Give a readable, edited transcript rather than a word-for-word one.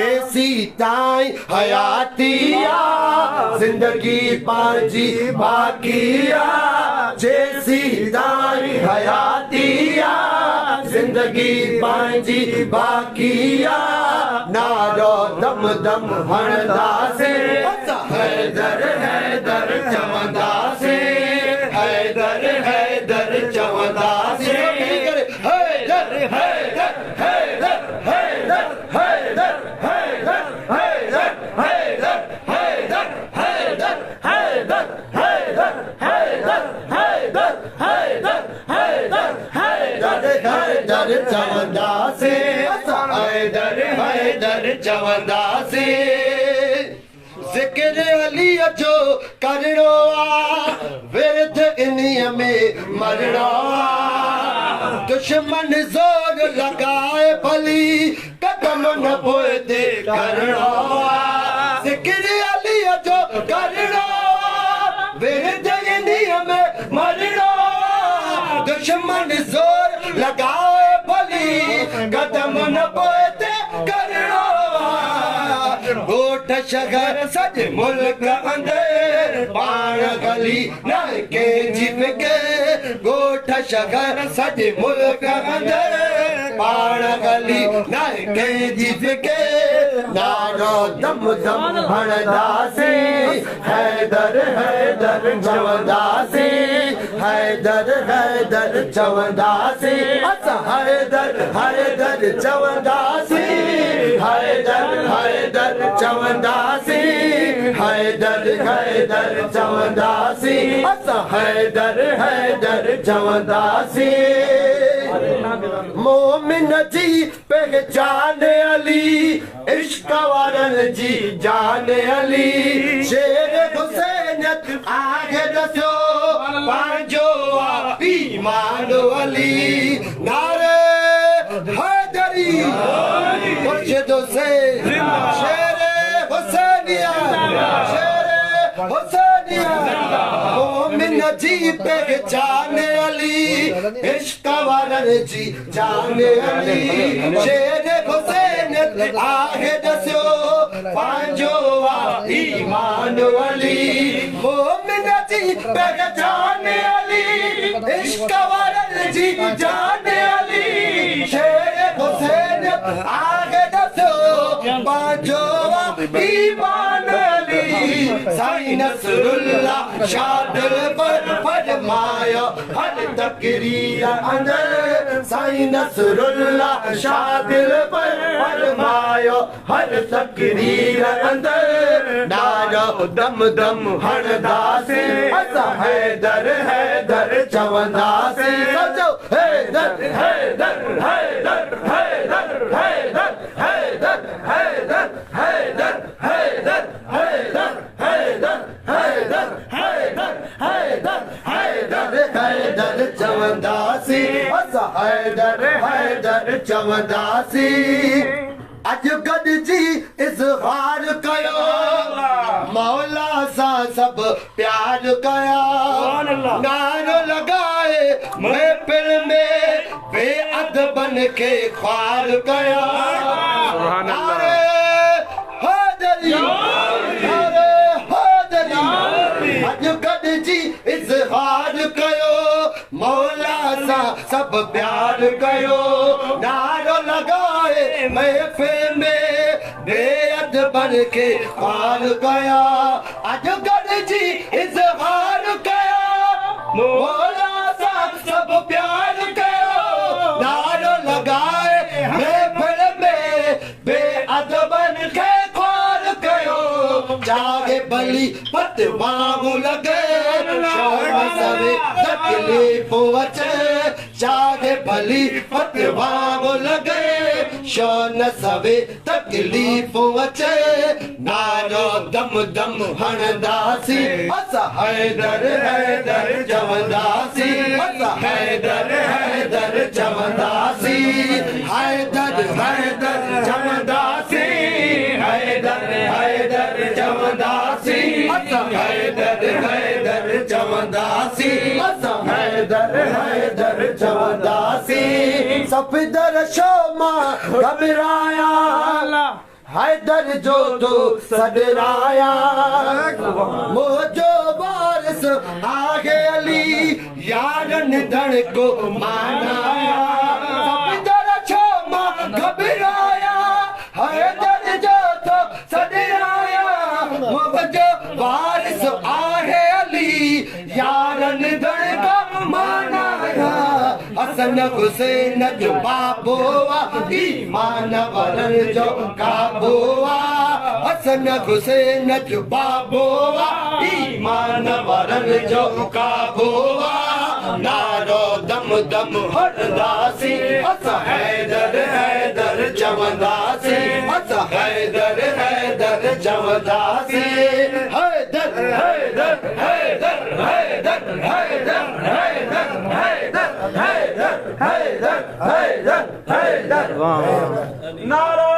ऐसी ताई हयातिया जिंदगी पांजी बाकिया जैसी ताई हयातिया जिंदगी पांजी बाकिया नारो दम दम हणदा से हैदर हैदर चवंदा से हैदर हैदर चवंदा से हैदर हैदर हैदर हैदर हैदर हैदर हैदर हैदर हैदर हैदर हैदर हैदर हैदर हैदर हैदर हैदर हैदर हैदर चवंदा से हैदर हैदर चवंदा से ज़िक्र अली जो करणो विरध इन्हीअ में मरणो दुश्मन ज़ोर लगाए भली कदम न पोइते करणो ज़िक्र अली जो करणो विरध इन्हीअ में मरणो दुश्मन ज़ोर लगाए भली कदम न पोइते करणो गोठ शहर सज मुल्क अंदर पाण गली न कंहिंजी फिके गोठ शहर सज मुल्क अंदर पाण गली न कंहिंजी फिके नारो दम दम हणदासीं हैदर हैदर चवंदासीं हैदर हैदर चवंदासीं असां हैदर हैदर चवंदासीं हैदर हैदर चवंदासीं हैदर हैदर चवंदासीं असां हैदर हैदर चवंदासीं मोमिन जी पहचान अली इश्क वारनि जी जान अली शेर हुसैनियत आहे दसियो पंहिंजो ईमान अली नारे हैदरी मुर्शिद हुसैन शेर हुसैनिया शेर हुसैनिया मोमिन जी पहचान अली इश्क वारनि जी जान अली शेर हुसैनियत आहे दसियो पंहिंजो ईमान अली मोमिन जी पहचान अली इश्क वारनि जी जान अली शेर हुसैनियत आहे दसियो पंहिंजो ईमान अली साईं नसरुल्लाह शादिल पर फरमायो हर तकरीर अंदर साईं नसरुल्लाह शादिल पर फरमायो हर तकरीर अंदर नारो दम दम हणदासीं असां हैदर हैदर चवंदासीं सचो हैदर हैदर हैदर हैदर हैदर हैदर हैदर हैदर हैदर हैदर हैदर हैदर हैदर हैदर हैदर हैदर चवंदासीं असां हैदर हैदर चवंदासीं अज गॾिजी इज़हार कयो मौला सां सभु प्यार कया नारो लगाए महफ़िल में बेअदबनि खे ख्वार कया नारे हैदरी नारे हैदरी अज गॾिजी इज़हार कयो मौला सां सभु प्यार कयो नारो लगाए महफ़िल में बेअदबनि खे ख्वार कया अज गॾिजी इज़हार कयो मौला सां सभु प्यार कयो नारो लगाए महफ़िल में बेअदबनि खे ख्वार कयो चाहे भली फतवाऊं लॻे शौक़ सवे तकलीफ़ूं अचे चाहे भली फतवाऊं लॻे शो न सवे तकलीफ़ूं अचे नारो दम दम हणदासीं असां हैदर हैदर चवंदासीं असां हैदर हैदर चवंदासीं हैदर हैदर चवंदासीं हैदर हैदर चवंदासीं असां हैदर हैदर चवंदासीं असां हैदर हैदर चवंदासीं सफ़दर शो मां घबराया हैदर जो तो सदराया मोजो वारिस आगे अली यारन धन को मानाया सबिंदर छमा घबराया हैदर जो तो सदराया मोजो वारिस आगे अली यारन धन को मानाया हसन हुसैन जो बाबोआ ईमान वरन जो काबोआ हसन हुसैन जो बाबोआ ईमान वरन जो काबोआ नारो दम दम हरदासी अस हैदर हैदर चवंदासी अस हैदर हैदर चवंदासी हैदर हैदर हैदर हैदर हैदर हैदर हैदर हैदर हैदर हैदर हैदर नारा